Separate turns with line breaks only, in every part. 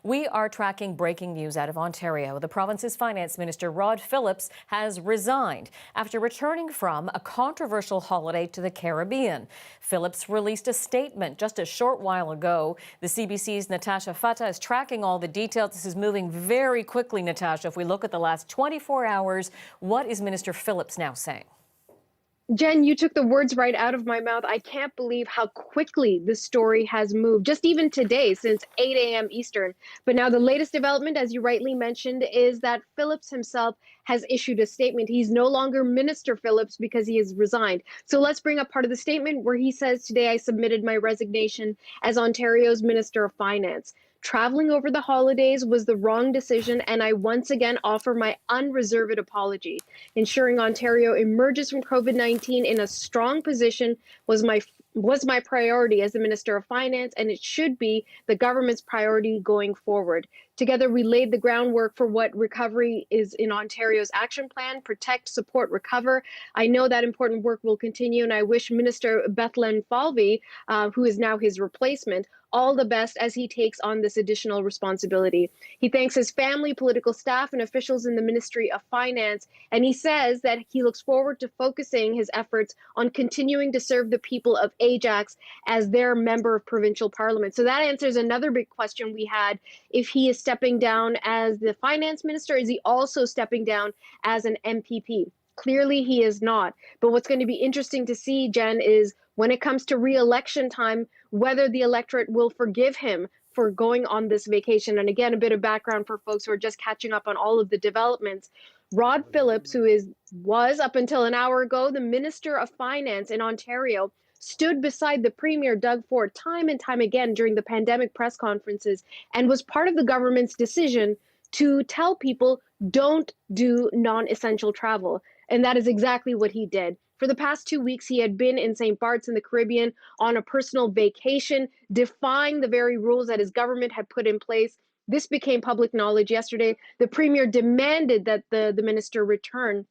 We are tracking breaking news out of Ontario. The province's finance minister, Rodphillips, has resigned after returning from a controversial holiday to the Caribbean. Phillips released a statement just a short while ago. The CBC's Natasha Fatta is tracking all the details. This is moving very quickly, Natasha. If we look at the last 24 hours, what is Minister Phillips now saying?
Jen, you took the words right out of my mouth. I can't believe how quickly this story has moved, just even today, since 8 a.m. Eastern. But now the latest development, as you rightly mentioned, is that Phillips himself has issued a statement. He's no longer Minister Phillips because he has resigned. So let's bring up part of the statement where he says, "Today I submitted my resignation as Ontario's Minister of Finance. Traveling over the holidays was the wrong decision, and I once again offer my unreserved apology. Ensuring Ontario emerges from COVID-19 in a strong position was my priority as the Minister of Finance, and it should be the government's priority going forward. Together, we laid the groundwork for what recovery is in Ontario's action plan: protect, support, recover. I know that important work will continue, and I wish Minister Bethlen Falvey, who is now his replacement, all the best as he takes on this additional responsibility." He thanks his family, political staff, and officials in the Ministry of Finance, and he says that he looks forward to focusing his efforts on continuing to serve the people of Ajax as their member of provincial parliament. So that answers another big question we had. If he is stepping down as the finance minister, is he also stepping down as an MPP? Clearly, he is not. But what's going to be interesting to see, Jen, is when it comes to re-election time, whether the electorate will forgive him for going on this vacation. And again, a bit of background for folks who are just catching up on all of the developments. Rod Phillips, who was up until an hour ago the Minister of Finance in Ontario, stood beside the Premier Doug Ford time and time again during the pandemic press conferences and was part of the government's decision to tell people don't do non-essential travel. And that is exactly what he did. For the past 2 weeks, he had been in St. Bart's in the Caribbean on a personal vacation, defying the very rules that his government had put in place. This became public knowledge yesterday. The Premier demanded that the minister return.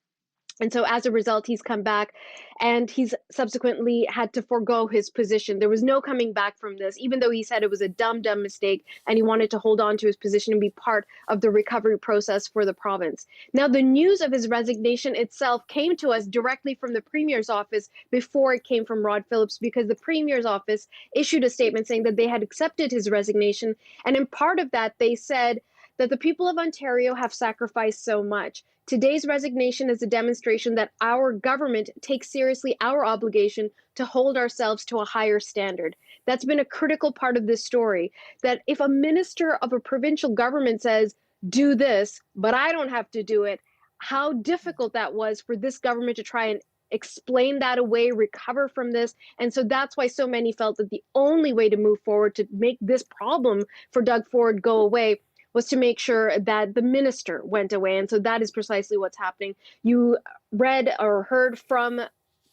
And so as a result, he's come back and he's subsequently had to forego his position. There was no coming back from this, even though he said it was a dumb mistake and he wanted to hold on to his position and be part of the recovery process for the province. Now, the news of his resignation itself came to us directly from the Premier's office before it came from Rod Phillips, because the Premier's office issued a statement saying that they had accepted his resignation. And in part of that, they said that the people of Ontario have sacrificed so much. Today's resignation is a demonstration that our government takes seriously our obligation to hold ourselves to a higher standard. That's been a critical part of this story, that if a minister of a provincial government says, do this, but I don't have to do it, how difficult that was for this government to try and explain that away, recover from this. And so that's why so many felt that the only way to move forward to make this problem for Doug Ford go away was to make sure that the minister went away. And so that is precisely what's happening. You read or heard from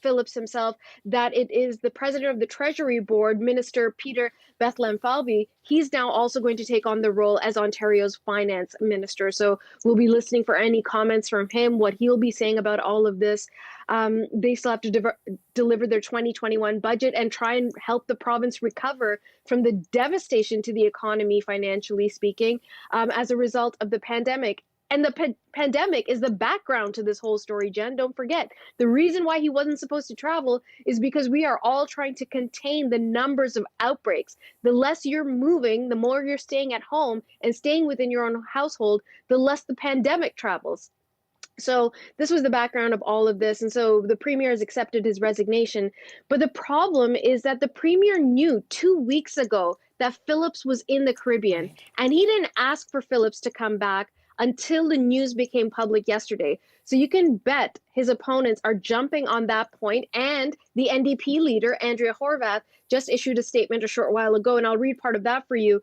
Phillips himself that it is the president of the Treasury Board, Minister Peter Bethlen Falvey. He's now also going to take on the role as Ontario's finance minister. So we'll be listening for any comments from him, what he'll be saying about all of this. They still have to deliver their 2021 budget and try and help the province recover from the devastation to the economy, financially speaking, as a result of the pandemic. And the pandemic is the background to this whole story, Jen. Don't forget, the reason why he wasn't supposed to travel is because we are all trying to contain the numbers of outbreaks. The less you're moving, the more you're staying at home and staying within your own household, the less the pandemic travels. So this was the background of all of this. And so the Premier has accepted his resignation. But the problem is that the Premier knew 2 weeks ago that Phillips was in the Caribbean, and he didn't ask for Phillips to come back until the news became public yesterday. So you can bet his opponents are jumping on that point. And the NDP leader, Andrea Horwath, just issued a statement a short while ago, and I'll read part of that for you.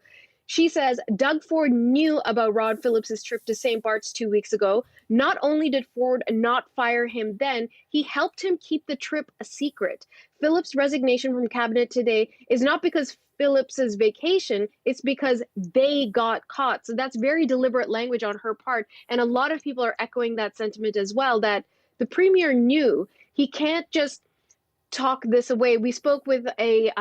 She says, Doug Ford knew about Rod Phillips' trip to St. Bart's 2 weeks ago. Not only did Ford not fire him then, he helped him keep the trip a secret. Phillips' resignation from cabinet today is not because Phillips's vacation, it's because they got caught. So that's very deliberate language on her part. And a lot of people are echoing that sentiment as well, that the Premier knew he can't just talk this away. We spoke with a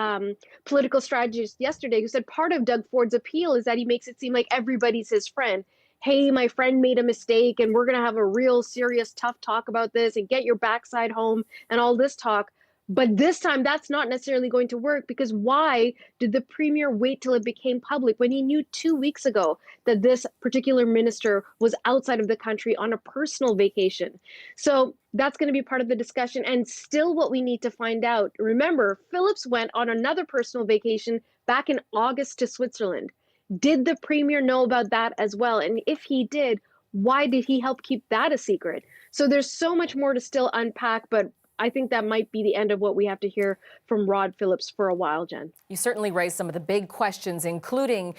political strategist yesterday who said part of Doug Ford's appeal is that he makes it seem like everybody's his friend. Hey, my friend made a mistake, and we're going to have a real serious, tough talk about this and get your backside home and all this talk. But this time, that's not necessarily going to work, because why did the premier wait till it became public when he knew 2 weeks ago that this particular minister was outside of the country on a personal vacation? So that's going to be part of the discussion. And still, what we need to find out, remember, Phillips went on another personal vacation back in August to Switzerland. Did the premier know about that as well? And if he did, why did he help keep that a secret? So there's so much more to still unpack, but I think that might be the end of what we have to hear from Rodphillips for a while, Jen.
You certainly raised some of the big questions, including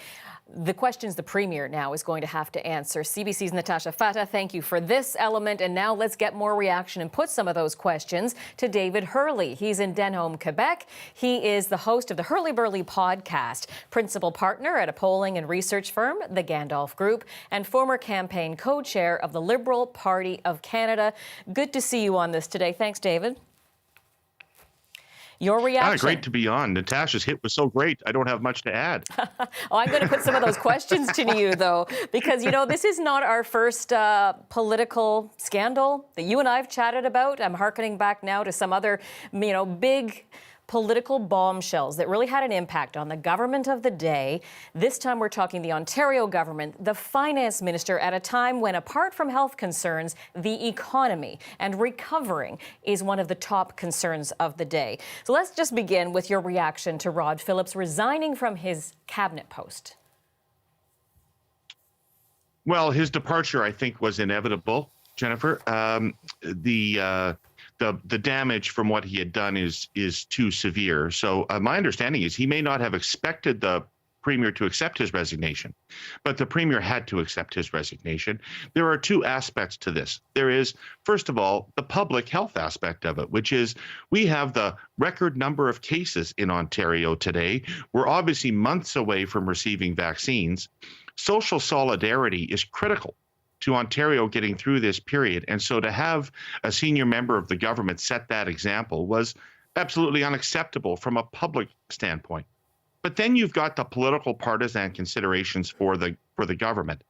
the questions the premier now is going to have to answer. CBC's Natasha Fatta, thank you for this element. And now let's get more reaction and put some of those questions to David Hurley. He's in Denholm, Quebec. He is the host of the Hurley Burley podcast, principal partner at a polling and research firm, the Gandalf Group, and former campaign co-chair of the Liberal Party of Canada. Good to see you on this today. Thanks, David. Your reaction?
Great to be on. Natasha's hit was so great, I don't have much to add.
I'm going to put some of those questions to you, though, because, this is not our first political scandal that you and I have chatted about. I'm hearkening back now to some other, big political bombshells that really had an impact on the government of the day. This time we're talking the Ontario government, the finance minister, at a time when, apart from health concerns, the economy and recovering is one of the top concerns of the day. So let's just begin with your reaction to Rodphillips resigning from his cabinet post.
Well, his departure, I think, was inevitable, Jennifer. The damage from what he had done is too severe. So my understanding is he may not have expected the premier to accept his resignation, but the premier had to accept his resignation. There are two aspects to this. There is, first of all, the public health aspect of it, which is we have the record number of cases in Ontario today. We're obviously months away from receiving vaccines. Social solidarity is critical to Ontario getting through this period. And so to have a senior member of the government set that example was absolutely unacceptable from a public standpoint. But then you've got the political partisan considerations for the government.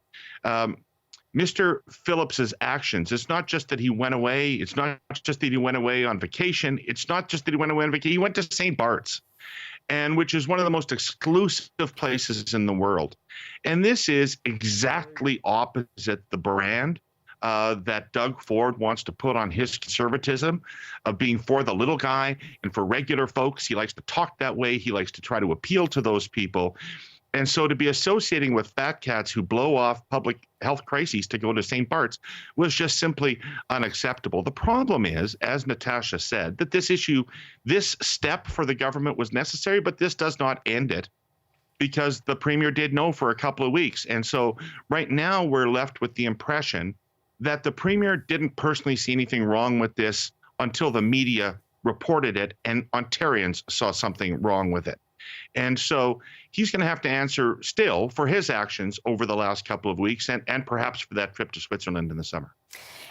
Mr. Phillips's actions, it's not just that he went away. It's not just that he went away on vacation. It's not just that he went away on vacation. He went to St. Bart's, and which is one of the most exclusive places in the world. And this is exactly opposite the brand that Doug Ford wants to put on his conservatism of being for the little guy and for regular folks. He likes to talk that way. He likes to try to appeal to those people. And so to be associating with fat cats who blow off public health crises to go to St. Bart's was just simply unacceptable. The problem is, as Natasha said, that this step for the government was necessary, but this does not end it, because the premier did know for a couple of weeks. And so right now we're left with the impression that the premier didn't personally see anything wrong with this until the media reported it and Ontarians saw something wrong with it. And so he's going to have to answer still for his actions over the last couple of weeks and perhaps for that trip to Switzerland in the summer.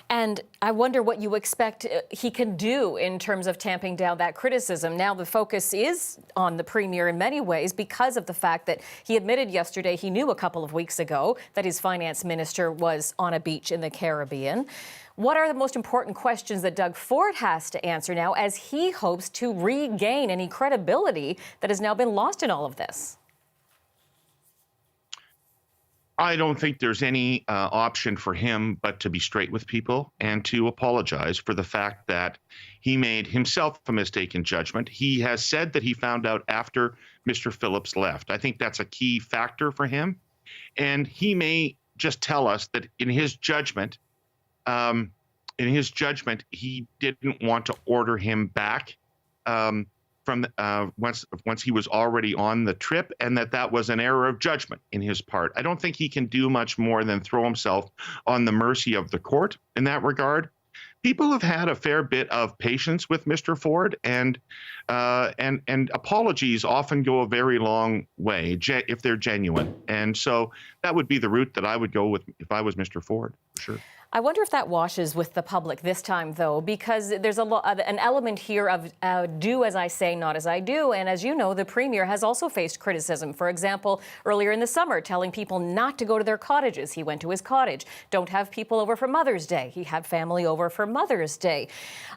And I wonder what you expect he can do in terms of tamping down that criticism. Now the focus is on the premier in many ways because of the fact that he admitted yesterday he knew a couple of weeks ago that his finance minister was on a beach in the Caribbean. What are the most important questions that Doug Ford has to answer now as he hopes to regain any credibility that has now been lost in all of this?
I don't think there's any option for him but to be straight with people and to apologize for the fact that he made himself a mistake in judgment. He has said that he found out after Mr. Phillips left. I think that's a key factor for him. And he may just tell us that in his judgment, he didn't want to order him back from once he was already on the trip, and that was an error of judgment in his part. I don't think he can do much more than throw himself on the mercy of the court in that regard. People have had a fair bit of patience with Mr. Ford, and apologies often go a very long way if they're genuine. And so that would be the route that I would go with if I was Mr. Ford, for sure.
I wonder if that washes with the public this time, though, because there's an element here of do as I say, not as I do. And as you know, the Premier has also faced criticism. For example, earlier in the summer, telling people not to go to their cottages. He went to his cottage. Don't have people over for Mother's Day. He had family over for Mother's Day.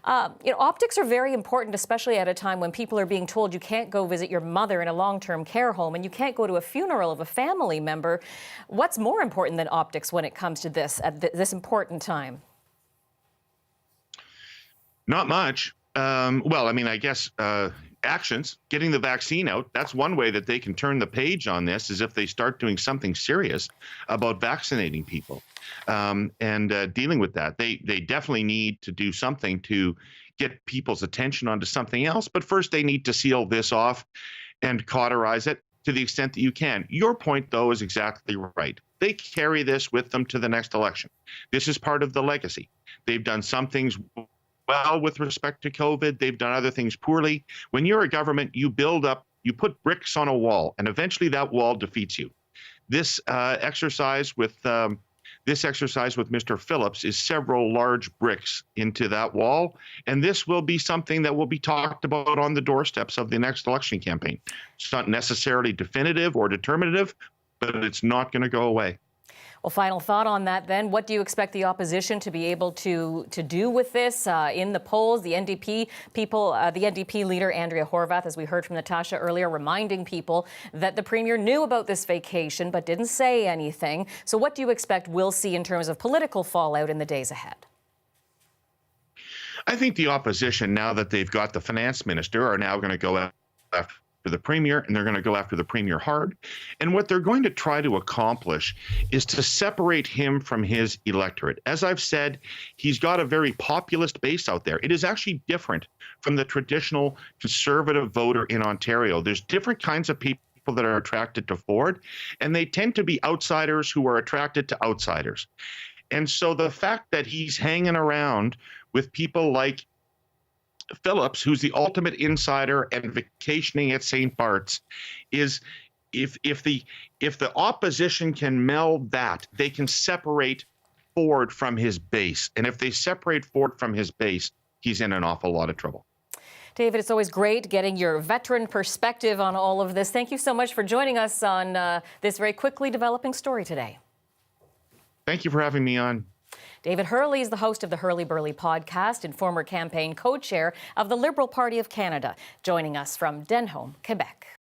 Optics are very important, especially at a time when people are being told you can't go visit your mother in a long-term care home and you can't go to a funeral of a family member. What's more important than optics when it comes to this at this important time?
Not much. Well, I mean, I guess actions, getting the vaccine out, that's one way that they can turn the page on this, is if they start doing something serious about vaccinating people and dealing with that. They definitely need to do something to get people's attention onto something else. But first, they need to seal this off and cauterize it to the extent that you can. Your point, though, is exactly right. They carry this with them to the next election. This is part of the legacy. They've done some things well with respect to COVID. They've done other things poorly. When you're a government, you build up, you put bricks on a wall, and eventually that wall defeats you. This exercise with Mr. Phillips is several large bricks into that wall, and this will be something that will be talked about on the doorsteps of the next election campaign. It's not necessarily definitive or determinative, but it's not going to go away.
Well, final thought on that then. What do you expect the opposition to be able to do with this in the polls? The NDP people, the NDP leader, Andrea Horwath, as we heard from Natasha earlier, reminding people that the Premier knew about this vacation but didn't say anything. So what do you expect we'll see in terms of political fallout in the days ahead?
I think the opposition, now that they've got the finance minister, are now going to go after the Premier, and they're going to go after the Premier hard. And what they're going to try to accomplish is to separate him from his electorate. As I've said, he's got a very populist base out there. It is actually different from the traditional conservative voter in Ontario. There's different kinds of people that are attracted to Ford, and they tend to be outsiders who are attracted to outsiders. And so the fact that he's hanging around with people like Phillips, who's the ultimate insider and vacationing at St. Bart's, is if the opposition can meld that, they can separate Ford from his base. And if they separate Ford from his base, he's in an awful lot of trouble.
David, it's always great getting your veteran perspective on all of this. Thank you so much for joining us on this very quickly developing story today. Thank you for having me on. David Hurley is the host of the Hurley Burley podcast and former campaign co-chair of the Liberal Party of Canada, joining us from Denholm, Quebec.